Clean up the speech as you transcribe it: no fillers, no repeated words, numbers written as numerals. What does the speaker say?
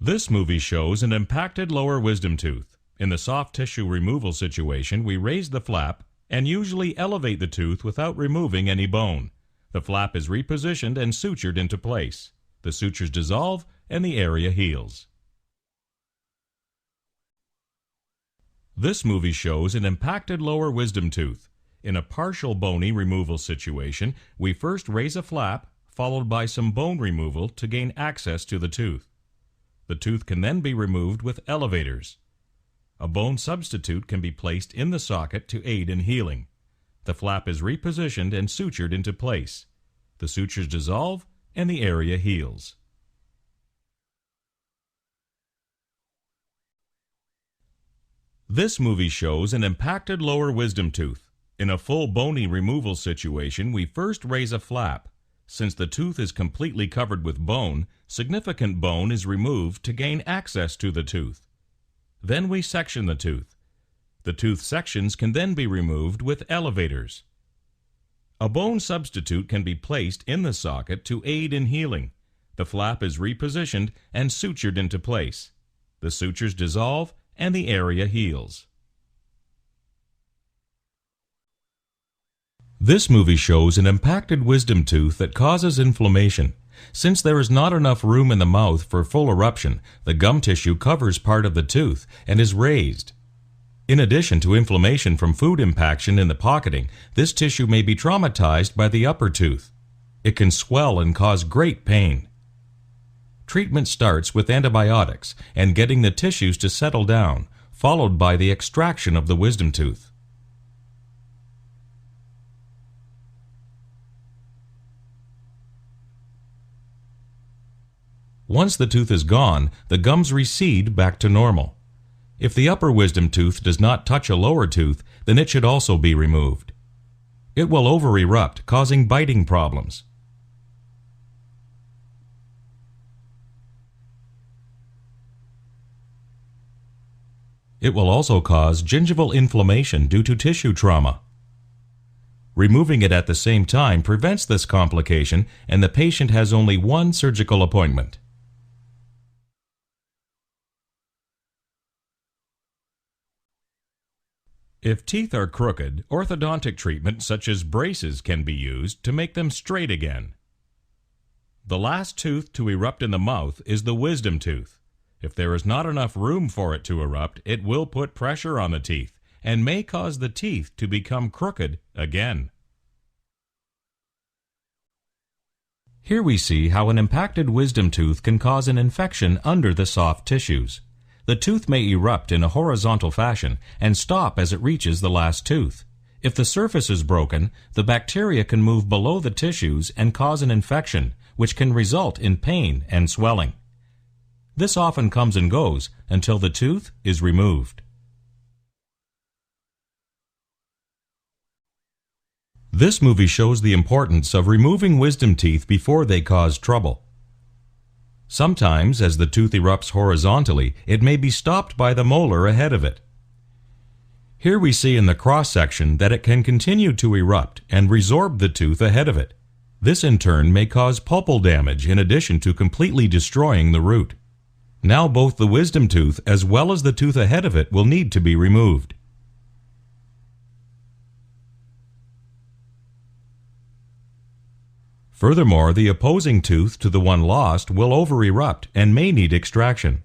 This movie shows an impacted lower wisdom tooth. In the soft tissue removal situation, we raise the flap and usually elevate the tooth without removing any bone. The flap is repositioned and sutured into place. The sutures dissolve and the area heals. This movie shows an impacted lower wisdom tooth. In a partial bony removal situation, we first raise a flap, followed by some bone removal to gain access to the tooth. The tooth can then be removed with elevators. A bone substitute can be placed in the socket to aid in healing. The flap is repositioned and sutured into place. The sutures dissolve and the area heals. This movie shows an impacted lower wisdom tooth. In a full bony removal situation, we first raise a flap. Since the tooth is completely covered with bone, significant bone is removed to gain access to the tooth. Then we section the tooth. The tooth sections can then be removed with elevators. A bone substitute can be placed in the socket to aid in healing. The flap is repositioned and sutured into place. The sutures dissolve and the area heals. This movie shows an impacted wisdom tooth that causes inflammation. Since there is not enough room in the mouth for full eruption, the gum tissue covers part of the tooth and is raised. In addition to inflammation from food impaction in the pocketing, this tissue may be traumatized by the upper tooth. It can swell and cause great pain. Treatment starts with antibiotics and getting the tissues to settle down, followed by the extraction of the wisdom tooth. Once the tooth is gone, the gums recede back to normal. If the upper wisdom tooth does not touch a lower tooth, then it should also be removed. It will over-erupt, causing biting problems. It will also cause gingival inflammation due to tissue trauma. Removing it at the same time prevents this complication, and the patient has only one surgical appointment. If teeth are crooked, orthodontic treatment such as braces can be used to make them straight again. The last tooth to erupt in the mouth is the wisdom tooth. If there is not enough room for it to erupt, it will put pressure on the teeth and may cause the teeth to become crooked again. Here we see how an impacted wisdom tooth can cause an infection under the soft tissues. The tooth may erupt in a horizontal fashion and stop as it reaches the last tooth. If the surface is broken, the bacteria can move below the tissues and cause an infection, which can result in pain and swelling. This often comes and goes until the tooth is removed. This movie shows the importance of removing wisdom teeth before they cause trouble. Sometimes, as the tooth erupts horizontally, it may be stopped by the molar ahead of it. Here we see in the cross-section that it can continue to erupt and resorb the tooth ahead of it. This in turn may cause pulpal damage in addition to completely destroying the root. Now both the wisdom tooth as well as the tooth ahead of it will need to be removed. Furthermore, the opposing tooth to the one lost will over-erupt and may need extraction.